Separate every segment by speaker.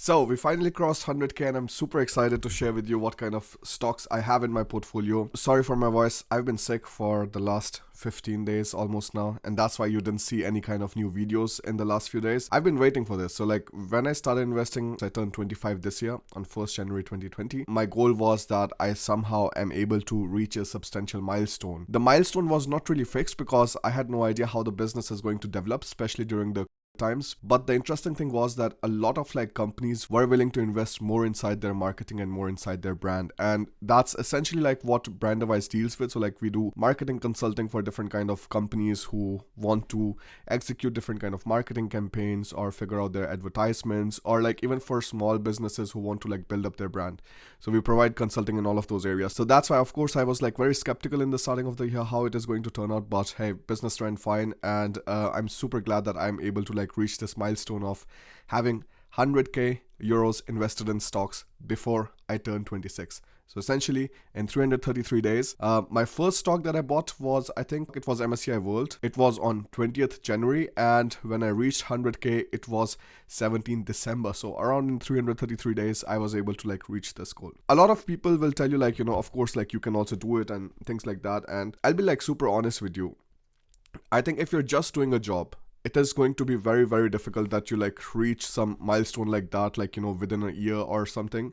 Speaker 1: So we finally crossed 100k and I'm super excited to share with you what kind of stocks I have in my portfolio. Sorry for my voice, I've been sick for the last 15 days almost now, and that's why you didn't see any kind of new videos in the last few days. I've been waiting for this. So like when I started investing, I turned 25 this year on 1st January 2020. My goal was that I somehow am able to reach a substantial milestone. The milestone was not really fixed because I had no idea how the business is going to develop, especially during the times. But the interesting thing was that a lot of like companies were willing to invest more inside their marketing and more inside their brand, and that's essentially like what Brandevise deals with. So like we do marketing consulting for different kind of companies who want to execute different kind of marketing campaigns or figure out their advertisements, or like even for small businesses who want to like build up their brand. So we provide consulting in all of those areas. So that's why of course I was like very skeptical in the starting of the year how it is going to turn out, but hey, business ran fine, and I'm super glad that I'm able to like reach this milestone of having 100k euros invested in stocks before I turned 26. So essentially in 333 days, my first stock that I bought was, I think it was MSCI World. It was on 20th January, and when I reached 100k, it was 17th December. So around in 333 days, I was able to like reach this goal. A lot of people will tell you like, of course, like you can also do it and things like that. And I'll be like super honest with you. I think if you're just doing a job, it is going to be very, very difficult that you like reach some milestone like that, like, within a year or something.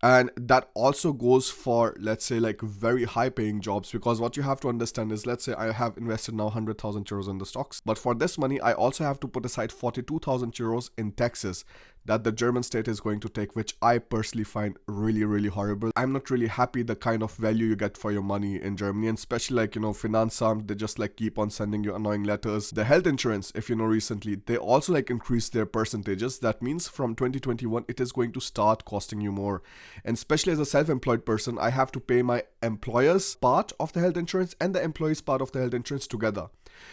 Speaker 1: And that also goes for, let's say, like very high paying jobs, because what you have to understand is, let's say I have invested now 100,000 euros in the stocks, but for this money, I also have to put aside 42,000 euros in taxes that the German state is going to take, which I personally find really, really horrible. I'm not really happy the kind of value you get for your money in Germany, and especially like, Finanzamt, they just like keep on sending you annoying letters. The health insurance, if you know recently, they also like increased their percentages. That means from 2021, it is going to start costing you more. And especially as a self-employed person, I have to pay my employer's part of the health insurance and the employee's part of the health insurance together.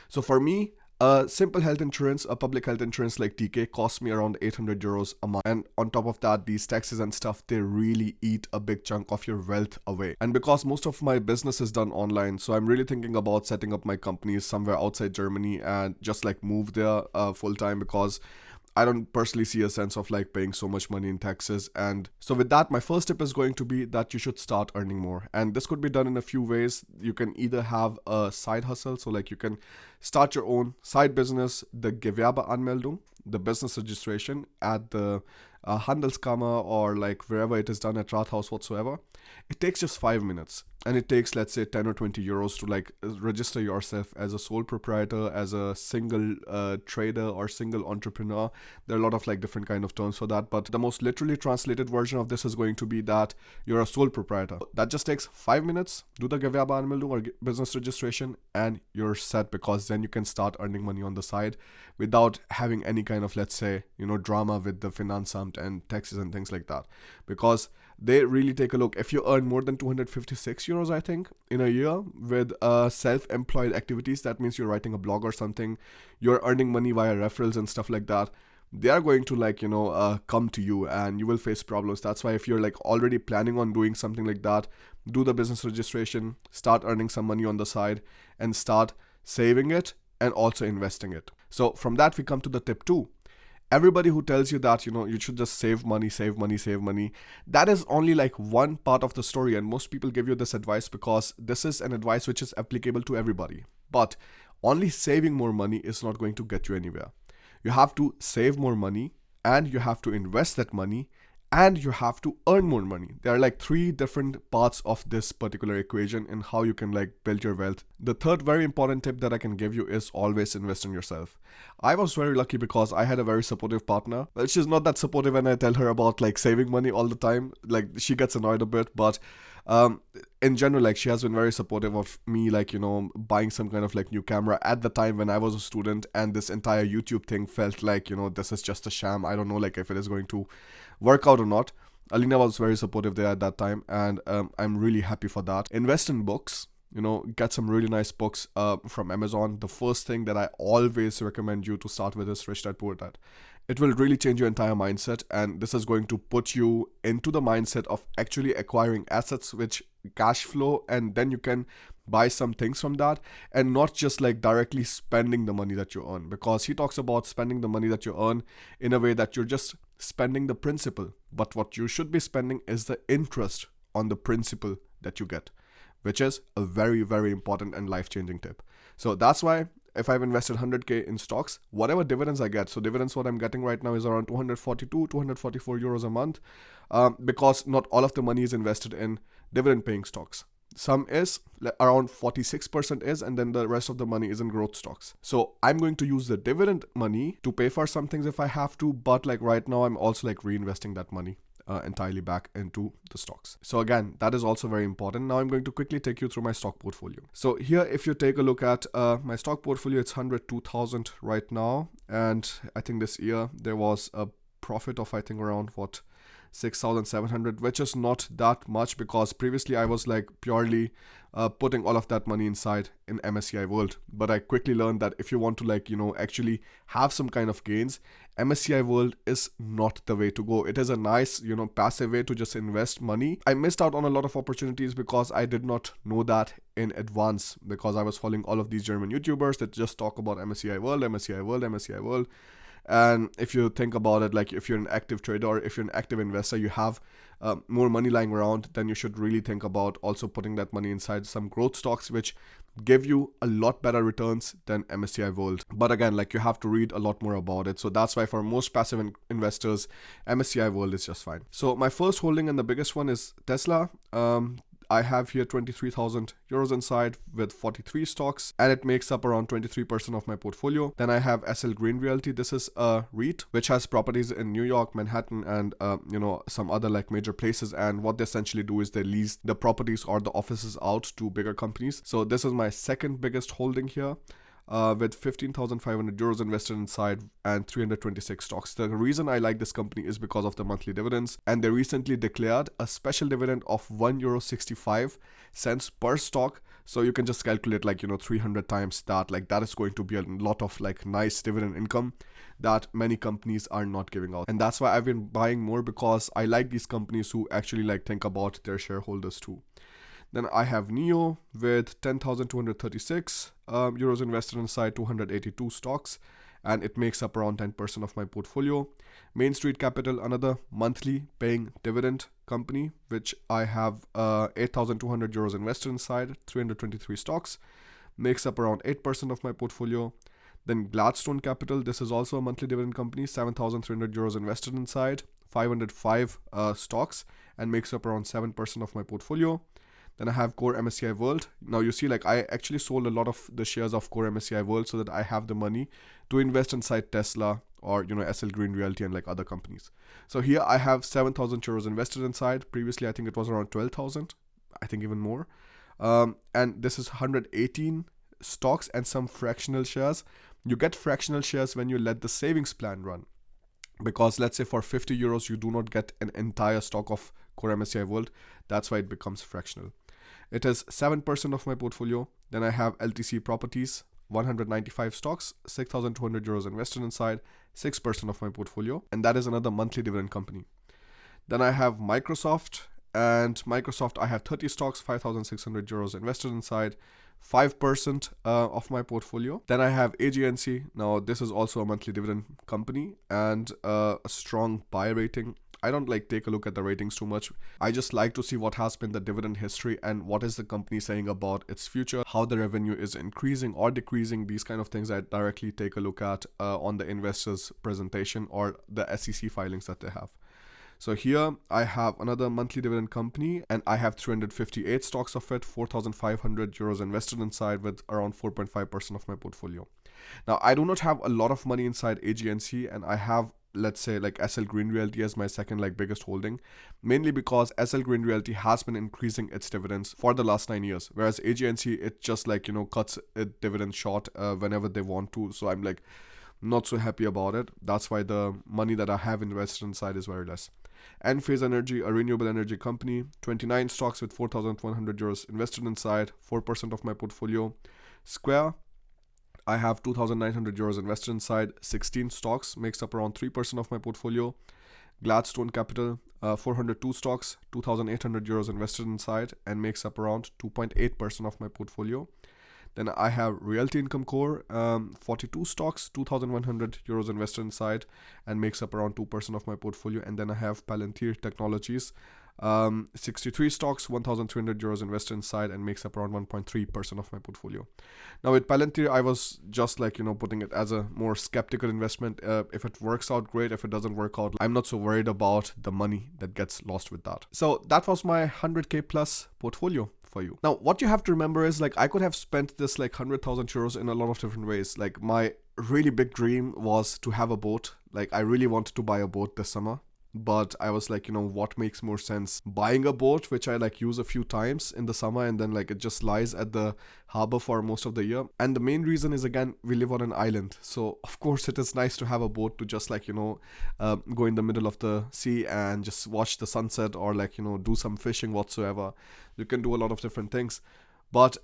Speaker 1: So for me, a simple health insurance, a public health insurance like TK costs me around 800 euros a month. And on top of that, these taxes and stuff, they really eat a big chunk of your wealth away. And because most of my business is done online, so I'm really thinking about setting up my companies somewhere outside Germany and just like move there full time, because I don't personally see a sense of like paying so much money in taxes. And so with that, my first tip is going to be that you should start earning more. And this could be done in a few ways. You can either have a side hustle, so like you can start your own side business, the Gewerbeanmeldung, the business registration at the Handelskammer or like wherever it is done at Rathaus whatsoever. It takes just 5 minutes, and it takes, let's say, 10 or 20 euros to like register yourself as a sole proprietor, as a single trader or single entrepreneur. There are a lot of like different kind of terms for that, but the most literally translated version of this is going to be that you're a sole proprietor. That just takes 5 minutes. Do the Gewerbeanmeldung or business registration and you're set, because then you can start earning money on the side without having any kind of, let's say, drama with the Finanzamt and taxes and things like that, because they really take a look. If you earn more than 256 euros, I think, in a year with self-employed activities, that means you're writing a blog or something, you're earning money via referrals and stuff like that, they are going to like, come to you and you will face problems. That's why if you're like already planning on doing something like that, do the business registration, start earning some money on the side and start saving it and also investing it. So from that, we come to the tip 2. Everybody who tells you that, you should just save money, that is only like one part of the story. And most people give you this advice because this is an advice which is applicable to everybody. But only saving more money is not going to get you anywhere. You have to save more money, and you have to invest that money, and you have to earn more money. There are like 3 different parts of this particular equation in how you can like build your wealth. The third very important tip that I can give you is always invest in yourself. I was very lucky because I had a very supportive partner. Well, she's not that supportive when I tell her about like saving money all the time. Like she gets annoyed a bit, but in general, like she has been very supportive of me, like, buying some kind of like new camera at the time when I was a student, and this entire YouTube thing felt like, this is just a sham. I don't know like if it is going to work out or not. Alina was very supportive there at that time, and I'm really happy for that. Invest in books. Get some really nice books from Amazon. The first thing that I always recommend you to start with is Rich Dad Poor Dad. It will really change your entire mindset, and this is going to put you into the mindset of actually acquiring assets which cash flow, and then you can buy some things from that, and not just like directly spending the money that you earn, because he talks about spending the money that you earn in a way that you're just spending the principal, but what you should be spending is the interest on the principal that you get, which is a very, very important and life-changing tip. So that's why if I've invested 100k in stocks, whatever dividends I get, so dividends what I'm getting right now is around 244 euros a month, because not all of the money is invested in dividend paying stocks. Some is around 46% is, and then the rest of the money is in growth stocks. So I'm going to use the dividend money to pay for some things if I have to, but like right now I'm also like reinvesting that money entirely back into the stocks. So again, that is also very important. Now I'm going to quickly take you through my stock portfolio. So here, if you take a look at my stock portfolio, it's 102,000 right now. And I think this year there was a profit of, I think, around 6,700, which is not that much, because previously I was like purely putting all of that money inside in MSCI World. But I quickly learned that if you want to like, actually have some kind of gains, MSCI World is not the way to go. It is a nice, passive way to just invest money. I missed out on a lot of opportunities because I did not know that in advance, because I was following all of these German YouTubers that just talk about MSCI World, MSCI World, MSCI World. And if you think about it, like if you're an active trader or if you're an active investor, you have more money lying around, then you should really think about also putting that money inside some growth stocks, which give you a lot better returns than MSCI World. But again, like you have to read a lot more about it. So that's why for most passive investors, MSCI World is just fine. So my first holding and the biggest one is Tesla. I have here 23,000 euros inside with 43 stocks, and it makes up around 23% of my portfolio. Then I have SL Green Realty. This is a REIT which has properties in New York, Manhattan, and some other like major places. And what they essentially do is they lease the properties or the offices out to bigger companies. So this is my second biggest holding here. With 15,500 euros invested inside and 326 stocks. The reason I like this company is because of the monthly dividends, and they recently declared a special dividend of €1.65 per stock. So you can just calculate like 300 times that. Like that is going to be a lot of like nice dividend income that many companies are not giving out. And that's why I've been buying more, because I like these companies who actually like think about their shareholders too. Then I have NEO with 10,236 euros invested inside 282 stocks, and it makes up around 10% of my portfolio. Main Street Capital, another monthly paying dividend company, which I have 8,200 euros invested inside 323 stocks, makes up around 8% of my portfolio. Then Gladstone Capital, this is also a monthly dividend company, 7,300 euros invested inside 505 stocks, and makes up around 7% of my portfolio. Then I have Core MSCI World. Now you see, like I actually sold a lot of the shares of Core MSCI World so that I have the money to invest inside Tesla or SL Green Realty and like other companies. So here I have 7,000 euros invested inside. Previously I think it was around 12,000, I think even more. And this is 118 stocks and some fractional shares. You get fractional shares when you let the savings plan run. Because let's say for 50 euros you do not get an entire stock of Core MSCI World. That's why it becomes fractional. It is 7% of my portfolio. Then I have LTC Properties, 195 stocks, 6,200 euros invested inside, 6% of my portfolio. And that is another monthly dividend company. Then I have Microsoft, and Microsoft I have 30 stocks, 5,600 euros invested inside, 5% of my portfolio. Then I have AGNC. Now this is also a monthly dividend company and a strong buy rating. I don't like take a look at the ratings too much. I just like to see what has been the dividend history and what is the company saying about its future, how the revenue is increasing or decreasing. These kind of things I directly take a look at on the investors presentation or the SEC filings that they have. So here I have another monthly dividend company, and I have 358 stocks of it, 4,500 euros invested inside with around 4.5% of my portfolio. Now I do not have a lot of money inside AGNC, and I have, let's say, like SL Green Realty as my second like biggest holding, mainly because SL Green Realty has been increasing its dividends for the last 9 years, whereas AGNC, it just like cuts its dividend short whenever they want to. So I'm like not so happy about it. That's why the money that I have invested inside is very less. Enphase Energy, a renewable energy company, 29 stocks with 4,100 euros invested inside, 4% of my portfolio. Square, I have 2,900 euros invested inside, 16 stocks, makes up around 3% of my portfolio. Gladstone Capital, 402 stocks, 2,800 euros invested inside, and makes up around 2.8% of my portfolio. Then I have Realty Income Core, 42 stocks, 2,100 euros invested inside, and makes up around 2% of my portfolio. And then I have Palantir Technologies, 63 stocks, 1,300 euros invested inside, and makes up around 1.3% of my portfolio. Now with Palantir, I was just like, putting it as a more skeptical investment. If it works out, great. If it doesn't work out, I'm not so worried about the money that gets lost with that. So that was my 100k plus portfolio for you. Now, what you have to remember is like I could have spent this like 100,000 euros in a lot of different ways. Like my really big dream was to have a boat. Like I really wanted to buy a boat this summer. But I was like, what makes more sense? Buying a boat, which I like use a few times in the summer, and then like it just lies at the harbor for most of the year. And the main reason is, again, we live on an island. So of course it is nice to have a boat to just like, go in the middle of the sea and just watch the sunset, or like, do some fishing whatsoever. You can do a lot of different things. But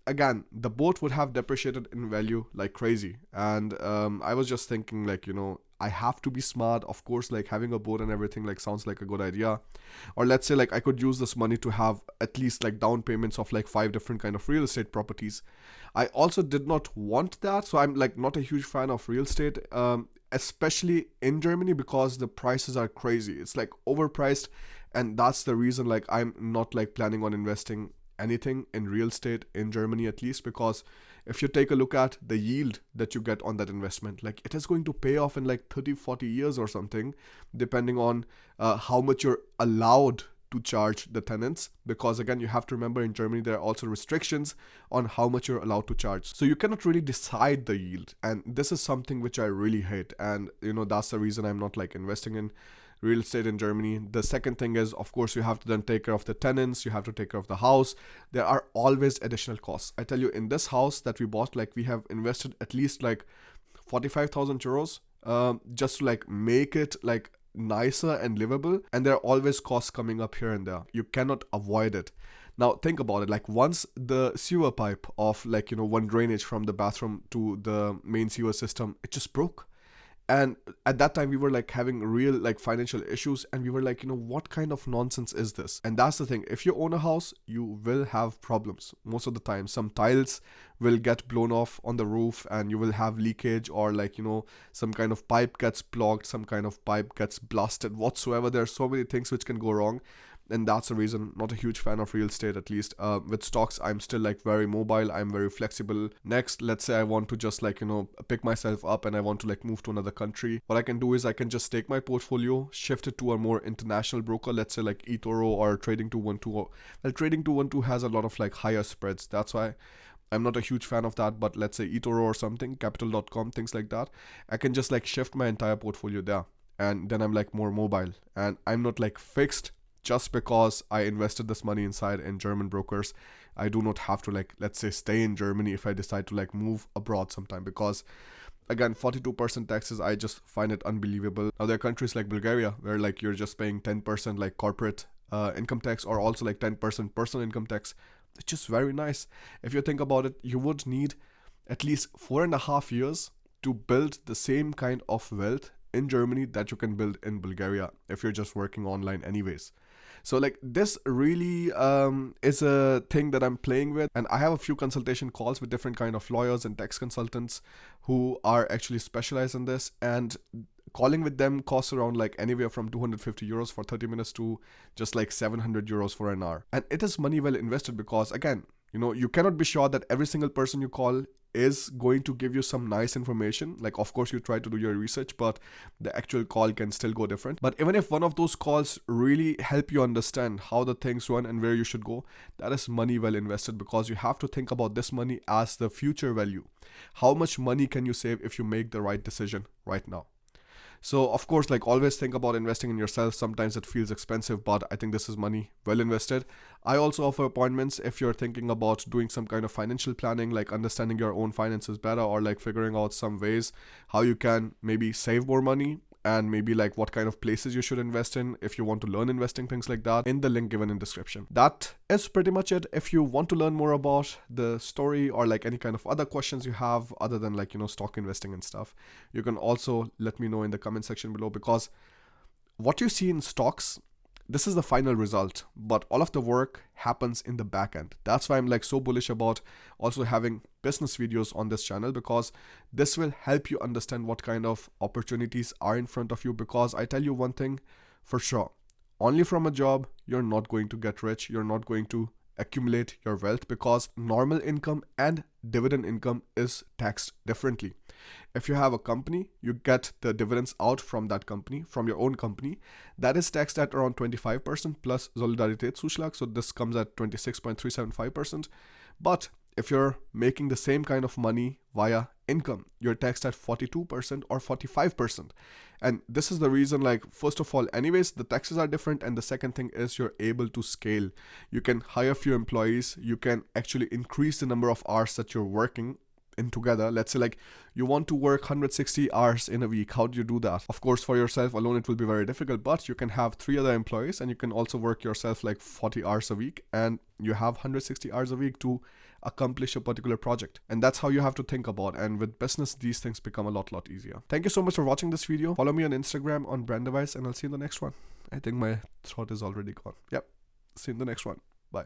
Speaker 1: again, the boat would have depreciated in value like crazy. And I was just thinking like, I have to be smart. Of course, like having a boat and everything like sounds like a good idea. Or let's say like I could use this money to have at least like down payments of like 5 different kind of real estate properties. I also did not want that. So I'm like not a huge fan of real estate, especially in Germany, because the prices are crazy. It's like overpriced. And that's the reason like I'm not like planning on investing anything in real estate in Germany, at least, because if you take a look at the yield that you get on that investment, like it is going to pay off in like 30-40 years or something, depending on how much you're allowed to charge the tenants. Because again, you have to remember, in Germany there are also restrictions on how much you're allowed to charge, so you cannot really decide the yield. And this is something which I really hate, and that's the reason I'm not like investing in real estate in Germany. The second thing is, of course, you have to then take care of the tenants, you have to take care of the house. There are always additional costs. I tell you, in this house that we bought, like we have invested at least like 45,000 euros just to like make it like nicer and livable. And there are always costs coming up here and there. You cannot avoid it. Now think about it, like once the sewer pipe of like, one drainage from the bathroom to the main sewer system, it just broke. And at that time we were like having real like financial issues, and we were like, what kind of nonsense is this? And that's the thing, if you own a house, you will have problems most of the time. Some tiles will get blown off on the roof, and you will have leakage, or like, some kind of pipe gets blocked, some kind of pipe gets blasted whatsoever. There are so many things which can go wrong. And that's the reason, not a huge fan of real estate, at least. With stocks, I'm still like very mobile, I'm very flexible. Next, let's say I want to just like, pick myself up and I want to like move to another country. What I can do is I can just take my portfolio, shift it to a more international broker, let's say like eToro or Trading 212. Well, Trading 212 has a lot of like higher spreads. That's why I'm not a huge fan of that. But let's say eToro or something, capital.com, things like that. I can just like shift my entire portfolio there. And then I'm like more mobile. And I'm not like fixed. Just because I invested this money inside in German brokers, I do not have to like, let's say, stay in Germany if I decide to like move abroad sometime. Because again, 42% taxes, I just find it unbelievable. Now there are countries like Bulgaria where like you're just paying 10% like corporate income tax, or also like 10% personal income tax. It's just very nice. If you think about it, you would need at least 4.5 years to build the same kind of wealth in Germany that you can build in Bulgaria if you're just working online anyways. So like this really is a thing that I'm playing with, and I have a few consultation calls with different kind of lawyers and tax consultants who are actually specialized in this, and calling with them costs around like anywhere from 250 euros for 30 minutes to just like 700 euros for an hour. And it is money well invested, because again, you cannot be sure that every single person you call is going to give you some nice information. Like, of course, you try to do your research, but the actual call can still go different. But even if one of those calls really help you understand how the things run and where you should go, that is money well invested, because you have to think about this money as the future value. How much money can you save if you make the right decision right now? So of course, like always think about investing in yourself. Sometimes it feels expensive, but I think this is money well invested. I also offer appointments if you're thinking about doing some kind of financial planning, like understanding your own finances better, or like figuring out some ways how you can maybe save more money, and maybe like what kind of places you should invest in if you want to learn investing, things like that, in the link given in description. That is pretty much it. If you want to learn more about the story, or like any kind of other questions you have other than like, stock investing and stuff, you can also let me know in the comment section below, because what you see in stocks This is the final result, but all of the work happens in the back end. That's why I'm like so bullish about also having business videos on this channel, because this will help you understand what kind of opportunities are in front of you. Because I tell you one thing for sure, only from a job, you're not going to get rich. You're not going to accumulate your wealth, because normal income and dividend income is taxed differently. If you have a company, you get the dividends out from that company, from your own company. That is taxed at around 25% plus Solidaritätszuschlag. So this comes at 26.375%. But if you're making the same kind of money via income, you're taxed at 42% or 45%. And this is the reason, like, first of all, anyways, the taxes are different. And the second thing is you're able to scale. You can hire few employees. You can actually increase the number of hours that you're working in together. Let's say like you want to work 160 hours in a week. How do you do that? Of course, for yourself alone, it will be very difficult, but you can have 3 other employees and you can also work yourself like 40 hours a week, and you have 160 hours a week to accomplish a particular project. And that's how you have to think about. And with business, these things become a lot easier. Thank you so much for watching this video. Follow me on Instagram on Brandevise, and I'll see you in the next one. I think my throat is already gone. Yep. See you in the next one. Bye.